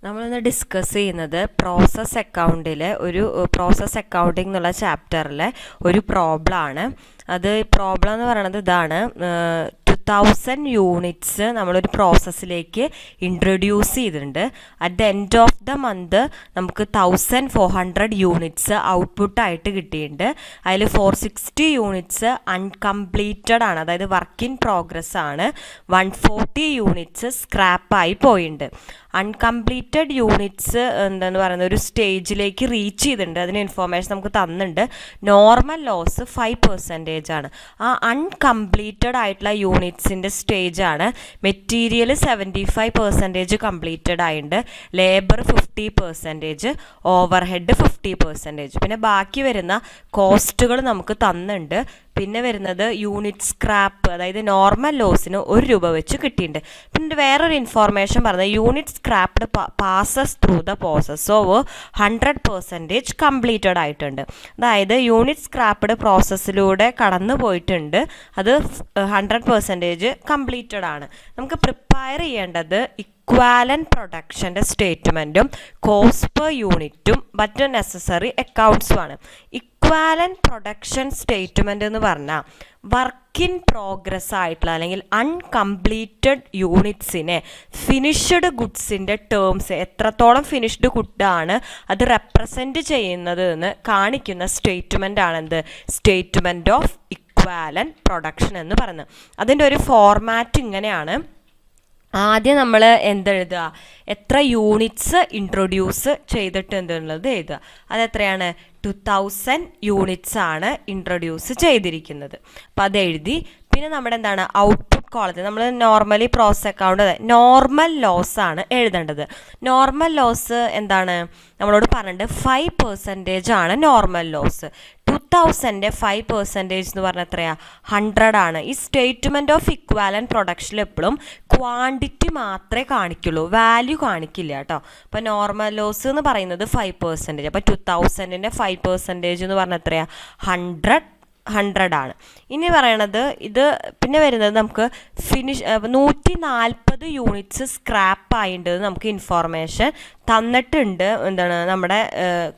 നമ്മളിന്ന് ഡിസ്കസ് ചെയ്യുന്നത് പ്രോസസ് അക്കൗണ്ടിലെ പ്രോസസ് അക്കൗണ്ടിംഗ് എന്നുള്ള ചാപ്റ്ററിലെ ഒരു പ്രോബ്ലം ആണ്. അത് പ്രോബ്ലം എന്ന് പറയുന്നത് ഇതാണ്. 2000 യൂണിറ്റ്സ് നമ്മളൊരു പ്രോസസ്സിലേക്ക് ഇൻട്രൊഡ്യൂസ് ചെയ്തിട്ടുണ്ട്. At the end of the month നമുക്ക് 1400 യൂണിറ്റ്സ് ഔട്ട്പുട്ടായിട്ട് കിട്ടിയിട്ടുണ്ട്. അതിൽ 460 യൂണിറ്റ്സ് അൺകംപ്ലീറ്റഡ് ആണ്, അതായത് വർക്ക് ഇൻ പ്രോഗ്രസ് ആണ്. 140 യൂണിറ്റ്സ് സ്ക്രാപ്പായി പോയിട്ടുണ്ട്. അൺകംപ്ലീറ്റഡ് യൂണിറ്റ്സ് എന്താണെന്ന് പറയുന്നത് ഒരു സ്റ്റേജിലേക്ക് റീച്ച് ചെയ്തിട്ടുണ്ട്. അതിന് ഇൻഫോർമേഷൻ നമുക്ക് തന്നിട്ടുണ്ട്. നോർമൽ ലോസ് 5% ആണ്. ആ അൺകംപ്ലീറ്റഡ് ആയിട്ടുള്ള യൂണിറ്റ്സിൻ്റെ സ്റ്റേജാണ്. മെറ്റീരിയൽ 75% കംപ്ലീറ്റഡ് ആയിട്ടുണ്ട്, ലേബർ 50%, ഓവർ ഹെഡ് 50%. പിന്നെ ബാക്കി വരുന്ന കോസ്റ്റുകൾ നമുക്ക് തന്നിട്ടുണ്ട്. പിന്നെ വരുന്നത് യൂണിറ്റ് സ്ക്രാപ്പ്, അതായത് നോർമൽ ലോസിന് ₹1 വെച്ച് കിട്ടിയിട്ടുണ്ട്. പിന്നെ വേറൊരു ഇൻഫോർമേഷൻ പറഞ്ഞത് unit scrapped passes through the process of 100% completed ആയിട്ടുണ്ട്. അതായത് യൂണിറ്റ് സ്ക്രാപ്ഡ് പ്രോസസ്സിലൂടെ കടന്നു പോയിട്ടുണ്ട്, അത് 100% കംപ്ലീറ്റഡ് ആണ്. നമുക്ക് പ്രിപ്പയർ ചെയ്യേണ്ടത് ഇക്വാലൻറ്റ് പ്രൊഡക്ഷൻ്റെ സ്റ്റേറ്റ്മെൻറ്റും കോസ്റ്റ് പെർ യൂണിറ്റും മറ്റ് നെസസറി അക്കൗണ്ട്സുമാണ്. ഇക്വാലൻറ്റ് പ്രൊഡക്ഷൻ സ്റ്റേറ്റ്മെൻറ്റ് എന്ന് പറഞ്ഞാൽ വർക്ക് ഇൻ പ്രോഗ്രസ് ആയിട്ടുള്ള അല്ലെങ്കിൽ അൺകംപ്ലീറ്റഡ് യൂണിറ്റ്സിനെ ഫിനിഷ്ഡ് ഗുഡ്സിൻ്റെ ടേംസ് എത്രത്തോളം ഫിനിഷ്ഡ് ഗുഡാണ് അത് റെപ്രസെൻറ്റ് ചെയ്യുന്നത് എന്ന് കാണിക്കുന്ന സ്റ്റേറ്റ്മെൻ്റ് ആണെന്ത് സ്റ്റേറ്റ്മെൻറ്റ് ഓഫ് ഇക്വാലൻറ്റ് പ്രൊഡക്ഷൻ എന്ന് പറയുന്നത്. അതിൻ്റെ ഒരു ഫോർമാറ്റ് ഇങ്ങനെയാണ്. ആദ്യം നമ്മൾ എന്തെഴുതുക, എത്ര യൂണിറ്റ്സ് ഇൻട്രൊഡ്യൂസ് ചെയ്തിട്ട് എന്തുള്ളത് എഴുതുക. അതെത്രയാണ്? 2000 യൂണിറ്റ്സ് ആണ് ഇൻട്രൊഡ്യൂസ് ചെയ്തിരിക്കുന്നത്. അപ്പം അതെഴുതി. പിന്നെ നമ്മുടെ എന്താണ് ഔട്ട്പുട്ട് കോളത്തിൽ നമ്മൾ normally process account normal loss ആണ് എഴുതേണ്ടത്. നോർമൽ ലോസ് എന്താണ് നമ്മളോട് പറഞ്ഞിട്ട് 5% ആണ് നോർമൽ ലോസ്. 2000 5% എന്ന് പറഞ്ഞാൽ എത്രയാണ്? 100 ആണ്. ഈ സ്റ്റേറ്റ്മെൻറ്റ് ഓഫ് ഇക്വാലൻറ്റ് പ്രൊഡക്ഷനിൽ എപ്പോഴും ക്വാണ്ടിറ്റി മാത്രമേ കാണിക്കുള്ളൂ, വാല്യൂ കാണിക്കില്ല കേട്ടോ. അപ്പോൾ നോർമൽ ലോസ് എന്ന് പറയുന്നത് 5%. അപ്പോൾ 2000 5% എന്ന് പറഞ്ഞാൽ എത്രയാണ്? 100 ആണ്. ഇനി പറയണത് ഇത് പിന്നെ വരുന്നത് നമുക്ക് 140 യൂണിറ്റ്സ് സ്ക്രാപ്പ് ആയിട്ടുണ്ട് നമുക്ക് ഇൻഫോർമേഷൻ തന്നിട്ടുണ്ട്. എന്താണ് നമ്മുടെ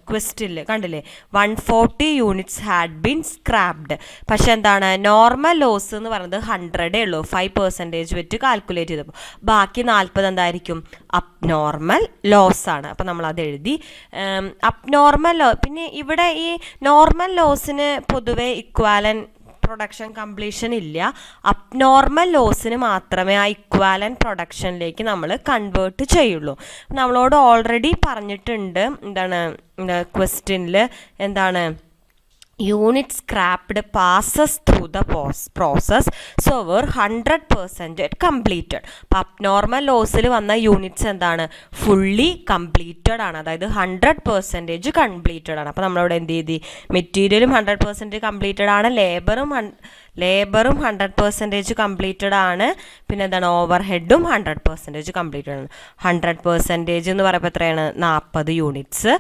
ക്വസ്റ്റ്യനിൽ കണ്ടില്ലേ, 140 യൂണിറ്റ്സ് ഹാഡ് ബീൻ സ്ക്രാപ്ഡ്. പക്ഷെ എന്താണ് നോർമൽ ലോസ് എന്ന് പറയുന്നത് 100 ഉള്ളൂ, 5% വെച്ച് കാൽക്കുലേറ്റ് ചെയ്തപ്പോൾ. ബാക്കി 40 എന്തായിരിക്കും? അബ്നോർമൽ ലോസ് ആണ്. അപ്പം നമ്മൾ അത് എഴുതി. അബ്നോർമൽ പിന്നെ ഇവിടെ ഈ നോർമൽ ലോസിന് പൊതുവെ ഇക്വാലൻ പ്രൊഡക്ഷൻ കംപ്ലീഷൻ ഇല്ല. അബ്നോർമൽ ലോസിന് മാത്രമേ ആ ഇക്വാലൻറ്റ് പ്രൊഡക്ഷനിലേക്ക് നമ്മൾ കൺവേർട്ട് ചെയ്യുള്ളൂ. നമ്മളോട് ഓൾറെഡി പറഞ്ഞിട്ടുണ്ട് എന്താണ് ക്വസ്റ്റ്യനിൽ എന്താണ് unit scrapped passes through the process so were 100% completed. അപ്പോൾ അബ്നോർമൽ ലോസിൽ വന്ന യൂണിറ്റ്സ് എന്താണ്? ഫുള്ളി കംപ്ലീറ്റഡ് ആണ്, അതായത് 100% കംപ്ലീറ്റഡ് ആണ്. അപ്പോൾ നമ്മളവിടെ എന്ത് ചെയ്തി? മെറ്റീരിയലും 100% കംപ്ലീറ്റഡ് ആണ്, ലേബറും 100% കംപ്ലീറ്റഡ് ആണ്. പിന്നെ എന്താണ് ഓവർ ഹെഡും 100% കംപ്ലീറ്റഡ് ആണ്. 100% എന്ന് പറയുമ്പോൾ എത്രയാണ്? 40 യൂണിറ്റ്സ്.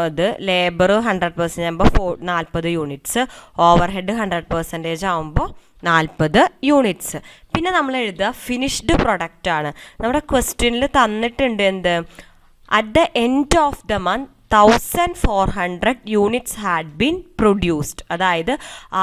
ഇത് ലേബർ 100% ആകുമ്പോൾ 40 യൂണിറ്റ്സ്, ഓവർ ഹെഡ് 100% ആകുമ്പോൾ 40 യൂണിറ്റ്സ്. പിന്നെ നമ്മൾ എഴുതുക ഫിനിഷ്ഡ് പ്രൊഡക്റ്റ് ആണ്. നമ്മുടെ ക്വസ്റ്റ്യനിൽ തന്നിട്ടുണ്ട് എന്ത്? At the end of the month 1400 units had been produced. അതായത്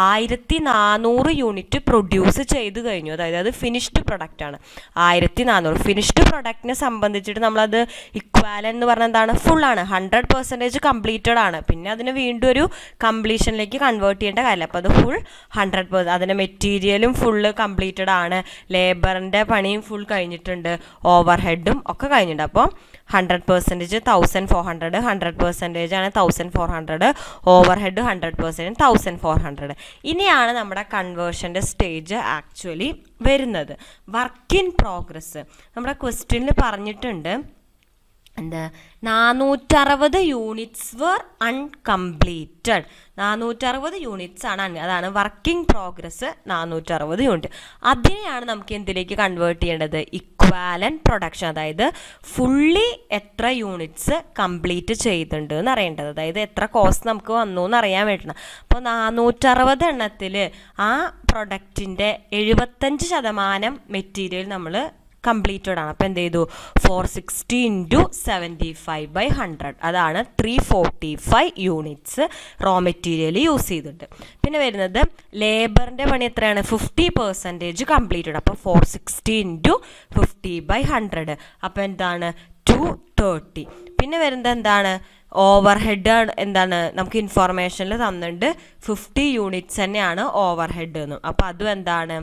1400 യൂണിറ്റ് പ്രൊഡ്യൂസ് ചെയ്ത് കഴിഞ്ഞു, അതായത് അത് ഫിനിഷ്ഡ് പ്രൊഡക്റ്റ് ആണ്. 1400 ഫിനിഷ്ഡ് പ്രൊഡക്റ്റിനെ സംബന്ധിച്ചിട്ട് നമ്മളത് ഇക്വാലൻ എന്ന് പറഞ്ഞാൽ എന്താണ്? ഫുള്ളാണ്, 100% കംപ്ലീറ്റഡ് ആണ്. പിന്നെ അതിന് വീണ്ടും ഒരു കംപ്ലീഷനിലേക്ക് കൺവേർട്ട് ചെയ്യേണ്ട കാര്യമില്ല. അപ്പോൾ അത് ഫുൾ 100%. അതിൻ്റെ മെറ്റീരിയലും ഫുള്ള് കംപ്ലീറ്റഡ് ആണ്, ലേബറിൻ്റെ പണിയും ഫുൾ കഴിഞ്ഞിട്ടുണ്ട്, ഓവർ ഹെഡും ഒക്കെ കഴിഞ്ഞിട്ടുണ്ട്. അപ്പോൾ 100% 1400, 100% ആണ് 1400, ഓവർ ഹെഡ് 100%, 1400. ഇനിയാണ് നമ്മുടെ കൺവേർഷൻ്റെ സ്റ്റേജ് ആക്ച്വലി വരുന്നത്. വർക്ക് ഇൻ പ്രോഗ്രസ് നമ്മുടെ ക്വസ്റ്റ്യനിൽ പറഞ്ഞിട്ടുണ്ട് എന്താ? 460 യൂണിറ്റ്സ് വർ അൺകംപ്ലീറ്റഡ്. 460 യൂണിറ്റ്സ് ആണ്, അതാണ് വർക്കിംഗ് പ്രോഗ്രസ് 460 യൂണിറ്റ്. അതിനെയാണ് നമുക്ക് എന്തിലേക്ക് കൺവേർട്ട് ചെയ്യേണ്ടത്? ഇക്വാലൻറ്റ് പ്രൊഡക്ഷൻ, അതായത് ഫുള്ളി എത്ര യൂണിറ്റ്സ് കംപ്ലീറ്റ് ചെയ്തിട്ടുണ്ട് എന്ന് അറിയേണ്ടത്, അതായത് എത്ര കോസ്റ്റ് നമുക്ക് വന്നു എന്ന് അറിയാൻ വേണ്ടിയിട്ടാണ്. അപ്പോൾ 460 എണ്ണത്തിൽ ആ പ്രൊഡക്റ്റിൻ്റെ 75% മെറ്റീരിയൽ നമ്മൾ കംപ്ലീറ്റഡ് ആണ്. അപ്പോൾ എന്ത് ചെയ്തു 460 × 75/100 അതാണ് 345 യൂണിറ്റ്സ് റോ മെറ്റീരിയൽ യൂസ് ചെയ്തിട്ട്. പിന്നെ വരുന്നത് ലേബറിൻ്റെ പണി എത്രയാണ് 50% കംപ്ലീറ്റഡ്. അപ്പോൾ 460 × 50/100 അപ്പോൾ എന്താണ് 230. പിന്നെ വരുന്നത് എന്താണ് ഓവർ ഹെഡ് എന്താണ് നമുക്ക് ഇൻഫോർമേഷനിൽ തന്നിട്ടുണ്ട് 50 യൂണിറ്റ്സ് തന്നെയാണ് ഓവർ ഹെഡ് എന്നും. അപ്പോൾ അതും എന്താണ്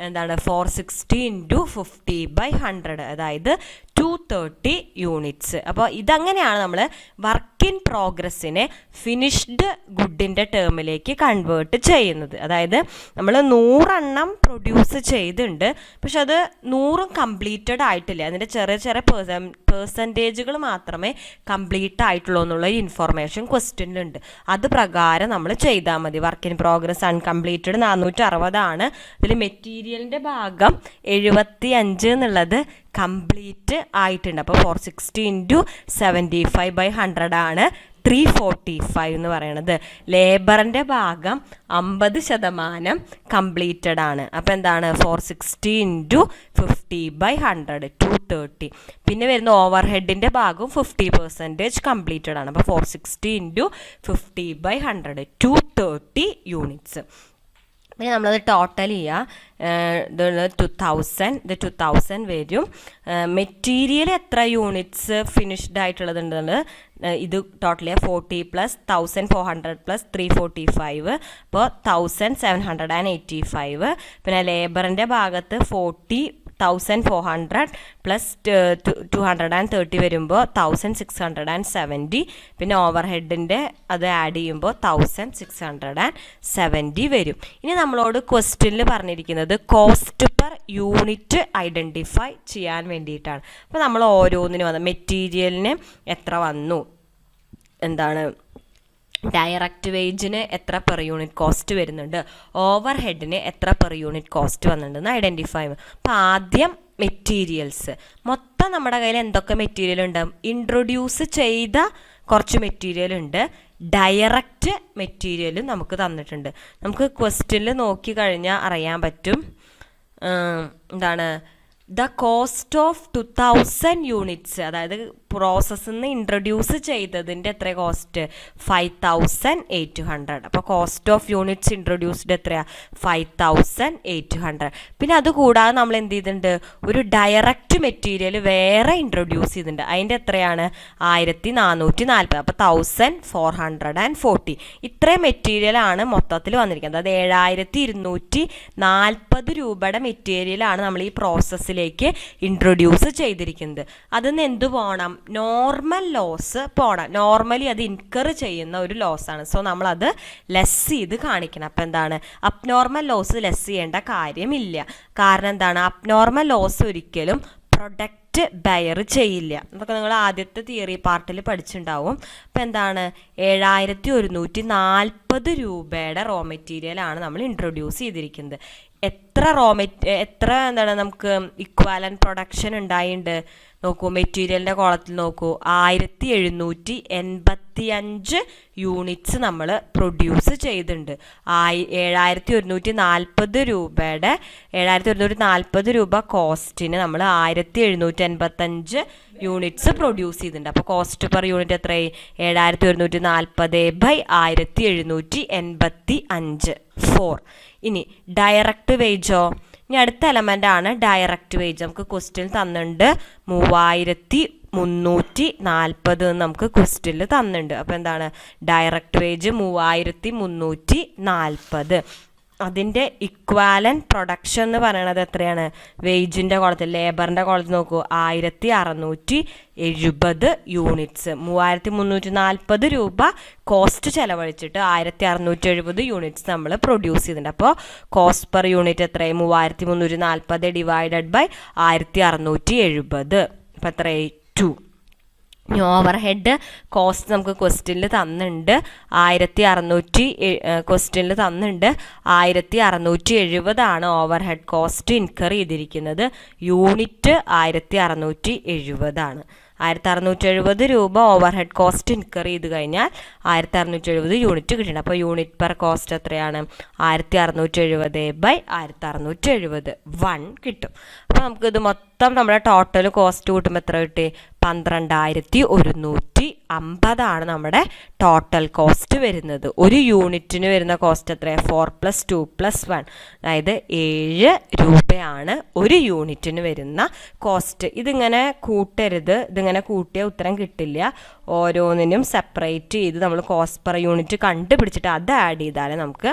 460 × 50/100 അതായത് 230 യൂണിറ്റ്സ്. അപ്പോൾ ഇതങ്ങനെയാണ് നമ്മൾ വർക്ക് ഇൻ പ്രോഗ്രസ്സിനെ ഫിനിഷ്ഡ് ഗുഡിൻ്റെ ടേമിലേക്ക് കൺവേർട്ട് ചെയ്യുന്നത്. അതായത് നമ്മൾ 100 എണ്ണം പ്രൊഡ്യൂസ് ചെയ്തിട്ടുണ്ട്, പക്ഷെ അത് 100 കംപ്ലീറ്റഡ് ആയിട്ടില്ല. അതിൻ്റെ ചെറിയ ചെറിയ പേഴ്സൻറ്റേജുകൾ മാത്രമേ കംപ്ലീറ്റ് ആയിട്ടുള്ളൂ എന്നുള്ള ഇൻഫോർമേഷൻ ക്വസ്റ്റ്യനിലുണ്ട്. അത് പ്രകാരം നമ്മൾ ചെയ്താൽ മതി. വർക്ക് ഇൻ പ്രോഗ്രസ് അൺകംപ്ലീറ്റഡ് 460 ആണ്. ഇതിൽ മെറ്റീരിയലിൻ്റെ ഭാഗം 75 എന്നുള്ളത് കംപ്ലീറ്റ് ആയിട്ടുണ്ട്. അപ്പോൾ 460 × 75/100 ആണ് 345 എന്ന് പറയുന്നത്. ലേബറിൻ്റെ ഭാഗം 50% കംപ്ലീറ്റഡ് ആണ്. അപ്പോൾ എന്താണ് 460 × 50/100 230. പിന്നെ വരുന്ന ഓവർ ഹെഡിൻ്റെ ഭാഗവും 50% കംപ്ലീറ്റഡ് ആണ്. അപ്പോൾ 460 × 50/100 230 യൂണിറ്റ്സ്. പിന്നെ നമ്മളത് ടോട്ടൽ ചെയ്യുക 2000 വരും. മെറ്റീരിയൽ എത്ര യൂണിറ്റ്സ് ഫിനിഷ്ഡ് ആയിട്ടുള്ളതുണ്ടെന്ന് ഇത് ടോട്ടൽ ചെയ്യുക 40 + 1400 + 345 അപ്പോൾ 1785. പിന്നെ ലേബറിൻ്റെ ഭാഗത്ത് 40,400 + 230 വരുമ്പോൾ 1670. പിന്നെ ഓവർ ഹെഡിൻ്റെ അത് ആഡ് ചെയ്യുമ്പോൾ 1670 വരും. ഇനി നമ്മളോട് ക്വസ്റ്റ്യനിൽ പറഞ്ഞിരിക്കുന്നത് കോസ്റ്റ് പെർ യൂണിറ്റ് ഐഡൻറ്റിഫൈ ചെയ്യാൻ വേണ്ടിയിട്ടാണ്. അപ്പോൾ നമ്മൾ ഓരോന്നിനും വന്ന് മെറ്റീരിയലിന് എത്ര വന്നു, എന്താണ് ഡയറക്റ്റ് വേജിന് എത്ര പെർ യൂണിറ്റ് കോസ്റ്റ് വരുന്നുണ്ട്, ഓവർ ഹെഡിന് എത്ര പെർ യൂണിറ്റ് കോസ്റ്റ് വന്നിട്ടുണ്ടെന്ന് ഐഡൻറ്റിഫൈ ചെയ്യും. അപ്പോൾ ആദ്യം മെറ്റീരിയൽസ് മൊത്തം നമ്മുടെ കയ്യിൽ എന്തൊക്കെ മെറ്റീരിയൽ ഉണ്ട്, ഇൻട്രൊഡ്യൂസ് ചെയ്ത കുറച്ച് മെറ്റീരിയൽ ഉണ്ട്, ഡയറക്റ്റ് മെറ്റീരിയലും നമുക്ക് തന്നിട്ടുണ്ട്. നമുക്ക് ക്വസ്റ്റ്യനിൽ നോക്കി കഴിഞ്ഞാൽ അറിയാൻ പറ്റും എന്താണ് ദ കോസ്റ്റ് ഓഫ് 2000 യൂണിറ്റ്സ്, അതായത് പ്രോസസ്സിൽ നിന്ന് ഇൻട്രൊഡ്യൂസ് ചെയ്തതിൻ്റെ എത്ര കോസ്റ്റ് 5800. അപ്പോൾ കോസ്റ്റ് ഓഫ് യൂണിറ്റ്സ് ഇൻട്രൊഡ്യൂസ്ഡ് എത്രയാണ് 5800. പിന്നെ അതുകൂടാതെ നമ്മൾ എന്ത് ചെയ്തിട്ടുണ്ട്, ഒരു ഡയറക്റ്റ് മെറ്റീരിയൽ വേറെ ഇൻട്രൊഡ്യൂസ് ചെയ്തിട്ടുണ്ട്. അതിൻ്റെ എത്രയാണ് 1440. അപ്പോൾ 1440. ഇത്രയും മെറ്റീരിയലാണ് മൊത്തത്തിൽ വന്നിരിക്കുന്നത്. അത് 7240 രൂപയുടെ മെറ്റീരിയലാണ് നമ്മൾ ഈ പ്രോസസ്സിലേക്ക് ഇൻട്രൊഡ്യൂസ് ചെയ്തിരിക്കുന്നത്. അതിന് എന്ത് പോകണം, നോർമൽ ലോസ് പോകണം. നോർമലി അത് ഇൻകർ ചെയ്യുന്ന ഒരു ലോസാണ്. സോ നമ്മളത് ലെസ് ചെയ്ത് കാണിക്കണം. അപ്പം എന്താണ് അബ്നോർമൽ ലോസ് ലെസ് ചെയ്യേണ്ട കാര്യമില്ല. കാരണം എന്താണ് അബ്നോർമൽ ലോസ് ഒരിക്കലും പ്രൊഡക്റ്റ് ബയർ ചെയ്യില്ല. അതൊക്കെ നിങ്ങൾ ആദ്യത്തെ തിയറി പാർട്ടിൽ പഠിച്ചിട്ടുണ്ടാവും. അപ്പം എന്താണ് 7140 രൂപയുടെ റോ മെറ്റീരിയലാണ് നമ്മൾ ഇൻട്രൊഡ്യൂസ് ചെയ്തിരിക്കുന്നത്. എത്ര എന്താണ് നമുക്ക് ഇക്വാലന്റ് പ്രൊഡക്ഷൻ ഉണ്ടായിട്ടുണ്ട് നോക്കൂ. മെറ്റീരിയലിൻ്റെ കോളത്തിൽ നോക്കൂ, 1785 യൂണിറ്റ്സ് നമ്മൾ പ്രൊഡ്യൂസ് ചെയ്തിട്ടുണ്ട്. 7140 രൂപയുടെ 7140 രൂപ കോസ്റ്റിന് നമ്മൾ 1785 യൂണിറ്റ്സ് പ്രൊഡ്യൂസ് ചെയ്തിട്ടുണ്ട്. അപ്പോൾ കോസ്റ്റ് പെർ യൂണിറ്റ് എത്രയായി 7140/1785 4. ഇനി ഡയറക്റ്റ് വേജോ, ഇനി അടുത്ത എലമെൻ്റ് ആണ് ഡയറക്റ്റ് വേജ്. നമുക്ക് ക്വസ്റ്റ്യൻ തന്നിട്ടുണ്ട് 3340 നമുക്ക് ക്വസ്റ്റ്യനിൽ തന്നിട്ടുണ്ട്. അപ്പോൾ എന്താണ് ഡയറക്റ്റ് വേജ് 3340. അതിൻ്റെ ഇക്വാലന്റ് പ്രൊഡക്ഷൻ എന്ന് പറയുന്നത് എത്രയാണ്, വേജിൻ്റെ കോളത്തിൽ ലേബറിൻ്റെ കോളത്തിൽ നോക്കൂ 1670 യൂണിറ്റ്സ്. 3340 രൂപ കോസ്റ്റ് ചെലവഴിച്ചിട്ട് 1670 യൂണിറ്റ്സ് നമ്മൾ പ്രൊഡ്യൂസ് ചെയ്തിട്ടുണ്ട്. അപ്പോൾ കോസ്റ്റ് പെർ യൂണിറ്റ് എത്രയായി 3340 / 1670. അപ്പോൾ എത്രയായി 2. ഓവർ ഹെഡ് കോസ്റ്റ് നമുക്ക് ക്വസ്റ്റ്യനിൽ തന്നിട്ടുണ്ട് 1670 ഓവർ ഹെഡ് കോസ്റ്റ് ഇൻകർ ചെയ്തിരിക്കുന്നത്. യൂണിറ്റ് 1670 1670 രൂപ ഓവർ ഹെഡ് കോസ്റ്റ് ഇൻകർ ചെയ്ത് കഴിഞ്ഞാൽ 1670 യൂണിറ്റ് കിട്ടുന്നുണ്ട്. അപ്പോൾ യൂണിറ്റ് പെർ കോസ്റ്റ് എത്രയാണ് 1670/1670 1 കിട്ടും. അപ്പോൾ നമുക്കിത് മൊത്തം മൊത്തം നമ്മുടെ ടോട്ടൽ കോസ്റ്റ് കൂട്ടുമ്പോൾ എത്ര കിട്ടി? 12,150 നമ്മുടെ ടോട്ടൽ കോസ്റ്റ് വരുന്നത്. ഒരു യൂണിറ്റിന് വരുന്ന കോസ്റ്റ് എത്രയാണ്? 4 + 2 + 1, അതായത് 7 രൂപയാണ് ഒരു യൂണിറ്റിന് വരുന്ന കോസ്റ്റ്. ഇതിങ്ങനെ കൂട്ടരുത്, ഇതിങ്ങനെ കൂട്ടിയ ഉത്തരം കിട്ടില്ല. ഓരോന്നിനും സെപ്പറേറ്റ് ചെയ്ത് നമ്മൾ കോസ്റ്റ് പെർ യൂണിറ്റ് കണ്ടുപിടിച്ചിട്ട് അത് ആഡ് ചെയ്താലേ നമുക്ക്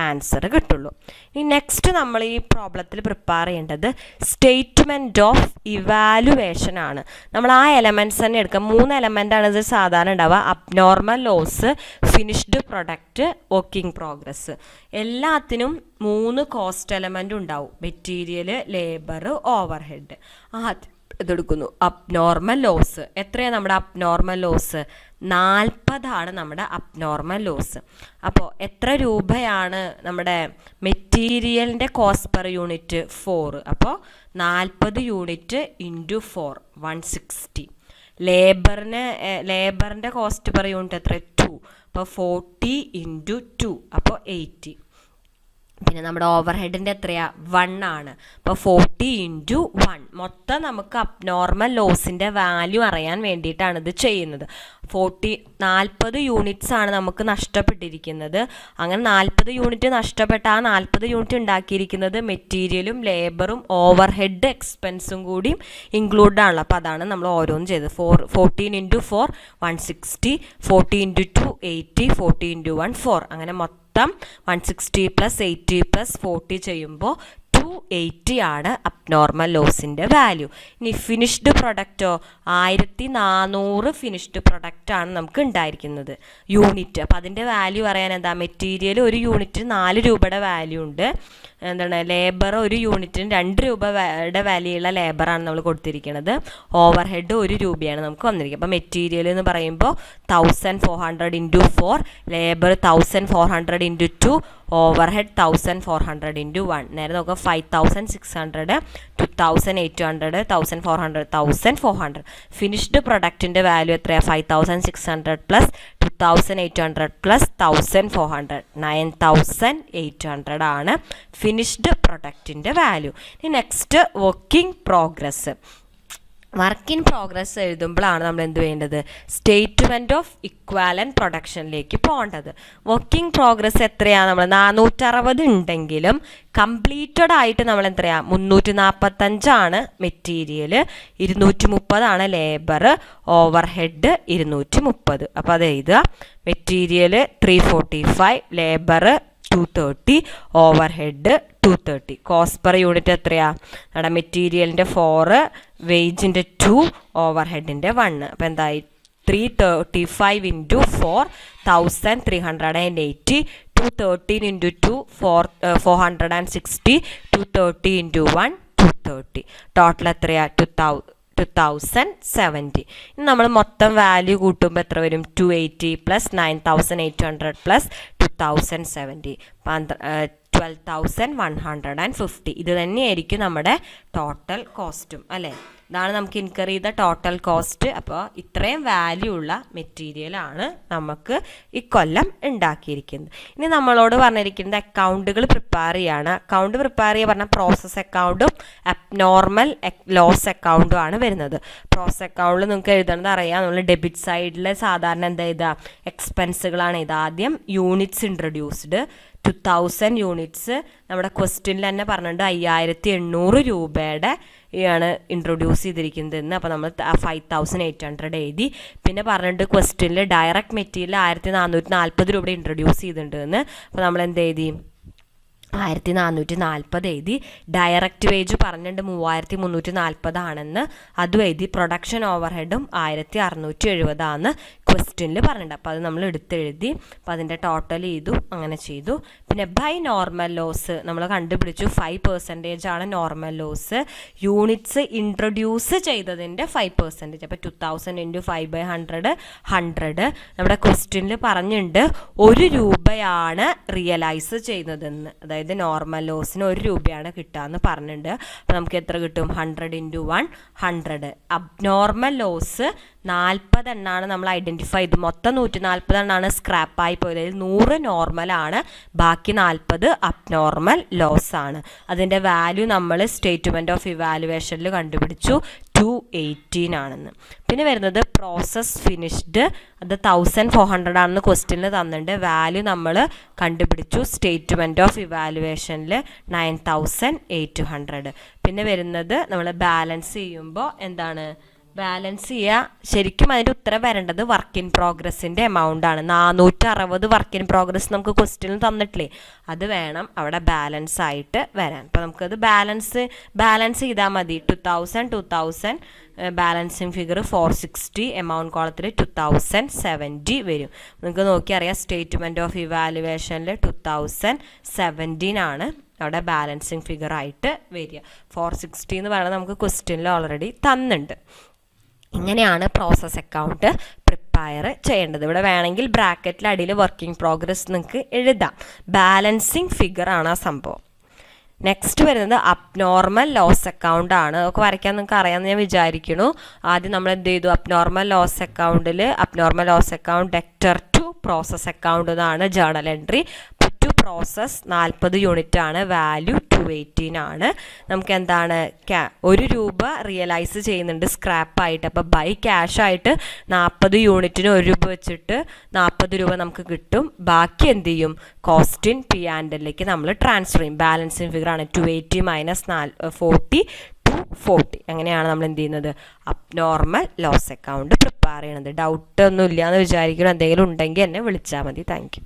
ആൻസർ കിട്ടുള്ളൂ. ഇനി നെക്സ്റ്റ് നമ്മൾ ഈ പ്രോബ്ലത്തിൽ പ്രിപ്പയർ ചെയ്യേണ്ടത് സ്റ്റേറ്റ്മെൻറ്റ് ഓഫ് ഇവാലുവേഷൻ ആണ്. നമ്മൾ ആ എലമെൻറ്റ്സ് തന്നെ എടുക്കാം. 3 എലമെൻ്റാണ് ഇത് സാധാരണ ഉണ്ടാവുക: abnormal loss, finished product, working progress. എല്ലാത്തിനും 3 കോസ്റ്റ് എലമെൻ്റ് ഉണ്ടാവും: മെറ്റീരിയൽ, ലേബർ, ഓവർഹെഡ്. ഇതെടുക്കുന്നു അബ്നോർമൽ ലോസ്. എത്രയാണ് നമ്മുടെ അബ്നോർമൽ ലോസ്? 40 നമ്മുടെ അബ്നോർമൽ ലോസ്. അപ്പോൾ എത്ര രൂപയാണ് നമ്മുടെ മെറ്റീരിയലിൻ്റെ കോസ്റ്റ് പെർ യൂണിറ്റ്? 4. അപ്പോൾ 40 യൂണിറ്റ് ഇൻറ്റു 4 160. ലേബറിൻ്റെ കോസ്റ്റ് പെർ യൂണിറ്റ് എത്ര? 2. അപ്പോൾ 40 ഇൻറ്റു 2 അപ്പോൾ 80. പിന്നെ നമ്മുടെ ഓവർഹെഡിൻ്റെ എത്രയാണ്? 1 ആണ്. അപ്പോൾ 40 ഇൻറ്റു 1. മൊത്തം നമുക്ക് അബ്നോർമൽ ലോസിൻ്റെ വാല്യൂ അറിയാൻ വേണ്ടിയിട്ടാണ് ഇത് ചെയ്യുന്നത്. 40 യൂണിറ്റ്സ് ആണ് നമുക്ക് നഷ്ടപ്പെട്ടിരിക്കുന്നത്. അങ്ങനെ 40 യൂണിറ്റ് നഷ്ടപ്പെട്ട ആ 40 യൂണിറ്റ് ഉണ്ടാക്കിയിരിക്കുന്നത് മെറ്റീരിയലും ലേബറും ഓവർഹെഡ് എക്സ്പെൻസും കൂടി ഇൻക്ലൂഡ് ആണല്ലോ. അപ്പോൾ അതാണ് നമ്മൾ ഓരോന്നും ചെയ്തത്. 14 ഇൻറ്റു 4 160, 40 ഇൻറ്റു 2 80, 40 ഇൻറ്റു 1 4. അങ്ങനെ മൊത്തം 160 + 80 + 40 ചെയ്യുമ്പോൾ 280 ആണ് അബ്നോർമൽ ലോസിൻ്റെ വാല്യൂ. ഇനി ഫിനിഷ്ഡ് പ്രൊഡക്റ്റോ? 1400 ഫിനിഷ്ഡ് പ്രൊഡക്റ്റാണ് നമുക്ക് ഉണ്ടായിരിക്കുന്നത് യൂണിറ്റ്. അപ്പോൾ അതിൻ്റെ വാല്യൂ പറയാൻ എന്താ? മെറ്റീരിയൽ ഒരു യൂണിറ്റിന് 4 രൂപയുടെ വാല്യൂ ഉണ്ട്. എന്താണ്? ലേബർ ഒരു യൂണിറ്റിന് 2 രൂപയുടെ വാല്യുള്ള ലേബറാണ് നമ്മൾ കൊടുത്തിരിക്കുന്നത്. ഓവർഹെഡ് 1 രൂപയാണ് നമുക്ക് വന്നിരിക്കുന്നത്. അപ്പോൾ മെറ്റീരിയൽ എന്ന് പറയുമ്പോൾ 1400 into 4, labour 1400 into 2, overhead 1400 into 1. നേരെ നോക്കാം. 5600, 2800, 1400, 1400. ഫിനിഷ്ഡ് പ്രൊഡക്റ്റിൻ്റെ വാല്യൂ എത്രയാണ്? 5600 + 2800 + 1400 9800 ആണ് ഫിനിഷ്ഡ് പ്രൊഡക്റ്റിൻ്റെ വാല്യൂ. ഇനി next working progress. Work in progress എഴുതുമ്പോഴാണ് നമ്മൾ എന്ത് വേണ്ടത്? സ്റ്റേറ്റ്മെൻറ്റ് ഓഫ് ഇക്വാലൻറ്റ് പ്രൊഡക്ഷനിലേക്ക് പോകേണ്ടത്. വർക്കിംഗ് പ്രോഗ്രസ് എത്രയാണ്? നമ്മൾ 460 ഉണ്ടെങ്കിലും കംപ്ലീറ്റഡ് ആയിട്ട് നമ്മൾ എത്രയാണ്? 345 മെറ്റീരിയൽ, 230 ലേബർ, ഓവർഹെഡ് 230. അപ്പോൾ അത് എഴുതുക. Material 345, labour 230, overhead 230. Cost per unit എത്രയാണ്? നമ്മുടെ മെറ്റീരിയലിൻ്റെ 4, വേജിൻ്റെ 2, ഓവർഹെഡിൻ്റെ 1. അപ്പോൾ എന്തായി? 335 ഇൻറ്റു 4 1380, 213 ഇൻറ്റു 2 460, 230 ഇൻറ്റു 1 230. ടോട്ടൽ എത്രയാണ്? 2070. ഇനി നമ്മൾ മൊത്തം വാല്യൂ കൂട്ടുമ്പോൾ എത്ര വരും? 280 + 9800 + 2070 12,150. ഇത് തന്നെയായിരിക്കും നമ്മുടെ ടോട്ടൽ കോസ്റ്റും അല്ലേ? ഇതാണ് നമുക്ക് ഇൻകർ ചെയ്ത ടോട്ടൽ കോസ്റ്റ്. അപ്പോൾ ഇത്രയും വാല്യൂ ഉള്ള മെറ്റീരിയലാണ് നമുക്ക് ഇക്കൊല്ലം ഉണ്ടാക്കിയിരിക്കുന്നത്. ഇനി നമ്മളോട് പറഞ്ഞിരിക്കുന്നത് അക്കൗണ്ടുകൾ പ്രിപ്പയർ ചെയ്യാണ്. അക്കൗണ്ട് പ്രിപ്പയർ ചെയ്യുക പറഞ്ഞാൽ പ്രോസസ് അക്കൗണ്ടും അബ്നോർമൽ ലോസ് അക്കൗണ്ടും ആണ് വരുന്നത്. പ്രോസസ് അക്കൗണ്ടിൽ നിങ്ങൾക്ക് എഴുതേണ്ടത് അറിയാം. നമ്മൾ ഡെബിറ്റ് സൈഡിൽ സാധാരണ എന്താ ചെയ്താൽ എക്സ്പെൻസുകളാണ് ഇത്. ആദ്യം യൂണിറ്റ്സ് ഇൻട്രൊഡ്യൂസ്ഡ് 2000 യൂണിറ്റ്സ്. നമ്മുടെ ക്വസ്റ്റ്യനിൽ തന്നെ പറഞ്ഞിട്ടുണ്ട് 5800 രൂപയുടെ ആണ് ഇൻട്രൊഡ്യൂസ് ചെയ്തിരിക്കുന്നതെന്ന്. അപ്പോൾ നമ്മൾ 5800 എഴുതി. പിന്നെ പറഞ്ഞിട്ട് ക്വസ്റ്റ്യനിൽ ഡയറക്റ്റ് മെറ്റീരിയൽ 1440 രൂപയുടെ ഇൻട്രൊഡ്യൂസ് ചെയ്തിട്ടുണ്ടെന്ന്. അപ്പോൾ നമ്മൾ എന്ത് എഴുതി? 1440 എഴുതി. ഡയറക്റ്റ് വേജ് പറഞ്ഞിട്ടുണ്ട് 3340 ആണെന്ന്, അതും എഴുതി. പ്രൊഡക്ഷൻ ഓവർഹെഡും 1670 ആണ് ക്വസ്റ്റ്യനിൽ പറഞ്ഞിട്ടുണ്ട്. അപ്പോൾ അത് നമ്മൾ എടുത്തെഴുതി. അപ്പോൾ അതിൻ്റെ ടോട്ടൽ ചെയ്തു, അങ്ങനെ ചെയ്തു. പിന്നെ ബൈ നോർമൽ ലോസ് നമ്മൾ കണ്ടുപിടിച്ചു. 5% ആണ് നോർമൽ ലോസ്. യൂണിറ്റ്സ് ഇൻട്രൊഡ്യൂസ് ചെയ്തതിൻ്റെ 5%. അപ്പോൾ 2000 ഇൻറ്റു 5/100 100. നമ്മുടെ ക്വസ്റ്റ്യനിൽ പറഞ്ഞിട്ടുണ്ട് 1 രൂപയാണ് റിയലൈസ് ചെയ്യുന്നതെന്ന്. അതായത് നോർമൽ ലോസിന് 1 രൂപയാണ് കിട്ടുകയെന്ന് പറഞ്ഞിട്ടുണ്ട്. അപ്പോൾ നമുക്ക് എത്ര കിട്ടും? 100 ഇൻറ്റു 1 100. അബ്നോർമൽ ലോസ് 40 എണ്ണാണ് നമ്മൾ ഐഡൻറ്റിഫൈ 145, ഇത് മൊത്തം 140 സ്ക്രാപ്പായി പോയത്. 100 നോർമലാണ്, ബാക്കി 40 അബ്നോർമൽ ലോസ് ആണ്. അതിൻ്റെ വാല്യൂ നമ്മൾ സ്റ്റേറ്റ്മെൻറ്റ് ഓഫ് ഇവാലുവേഷനിൽ കണ്ടുപിടിച്ചു 218 ആണെന്ന്. പിന്നെ വരുന്നത് പ്രോസസ് ഫിനിഷ്ഡ്, അത് 1400 ആണെന്ന് ക്വസ്റ്റ്യനിൽ തന്നിട്ടുണ്ട്. വാല്യൂ നമ്മൾ കണ്ടുപിടിച്ചു സ്റ്റേറ്റ്മെൻറ്റ് ഓഫ് ഇവാലുവേഷനിൽ 9800. പിന്നെ വരുന്നത് നമ്മൾ ബാലൻസ് ചെയ്യുമ്പോൾ എന്താണ് ബാലൻസ് ചെയ്യുക, ശരിക്കും അതിൻ്റെ ഉത്തരം വരേണ്ടത് വർക്ക് ഇൻ പ്രോഗ്രസിൻ്റെ എമൗണ്ട് ആണ്. 460 വർക്ക് ഇൻ പ്രോഗ്രസ് നമുക്ക് ക്വസ്റ്റ്യനിൽ തന്നിട്ടില്ലേ, അത് വേണം അവിടെ ബാലൻസ് ആയിട്ട് വരാൻ. അപ്പോൾ നമുക്കത് ബാലൻസ് ചെയ്താൽ മതി. 2000 ബാലൻസിങ് ഫിഗർ 460, എമൗണ്ട് കോളത്തിൽ 2070 വരും. നിങ്ങൾക്ക് നോക്കിയറിയാം സ്റ്റേറ്റ്മെൻറ്റ് ഓഫ് ഇവാലുവേഷനിൽ 2017 ആണ് അവിടെ ബാലൻസിങ് ഫിഗർ ആയിട്ട് വരിക. 460 എന്ന് പറയുന്നത് നമുക്ക് ക്വസ്റ്റ്യനിൽ ഓൾറെഡി തന്നിട്ടുണ്ട്. ഇങ്ങനെയാണ് പ്രോസസ് അക്കൗണ്ട് പ്രിപ്പയർ ചെയ്യേണ്ടത്. ഇവിടെ വേണമെങ്കിൽ ബ്രാക്കറ്റിൽ അടിയിൽ വർക്കിംഗ് പ്രോഗ്രസ് നിങ്ങൾക്ക് എഴുതാം. ബാലൻസിങ് ഫിഗർ ആണ് ആ സംഭവം. നെക്സ്റ്റ് വരുന്നത് അബ്നോർമൽ ലോസ് അക്കൗണ്ട് ആണ്. അതൊക്കെ വരയ്ക്കാൻ നിങ്ങൾക്ക് അറിയാമെന്ന് ഞാൻ വിചാരിക്കുന്നു. ആദ്യം നമ്മൾ എന്ത് ചെയ്തു, അബ്നോർമൽ ലോസ് അക്കൗണ്ടിൽ abnormal loss account debtor to process account എന്നാണ് journal entry. To process 40 unit ആണ്, വാല്യൂ 218 ആണ്. നമുക്ക് എന്താണ് 1 രൂപ റിയലൈസ് ചെയ്യുന്നുണ്ട് സ്ക്രാപ്പായിട്ട്. അപ്പോൾ ബൈ ക്യാഷ് ആയിട്ട് 40 യൂണിറ്റിന് 1 രൂപ വെച്ചിട്ട് 40 രൂപ നമുക്ക് കിട്ടും. ബാക്കി എന്ത് ചെയ്യും, കോസ്റ്റ് ഇൻ പി ആൻഡ് എല്ലിലേക്ക് നമ്മൾ ട്രാൻസ്ഫർ ചെയ്യും. ബാലൻസിങ് ഫിഗർ ആണ് 280 മൈനസ് 40 240. അങ്ങനെയാണ് നമ്മൾ എന്ത് ചെയ്യുന്നത്, അബ്നോർമൽ ലോസ് അക്കൗണ്ട് പ്രിപ്പയർ ചെയ്യണത്. ഡൗട്ട് ഒന്നും ഇല്ല എന്ന് വിചാരിക്കണം. എന്തെങ്കിലും ഉണ്ടെങ്കിൽ എന്നെ വിളിച്ചാൽ മതി. Thank you.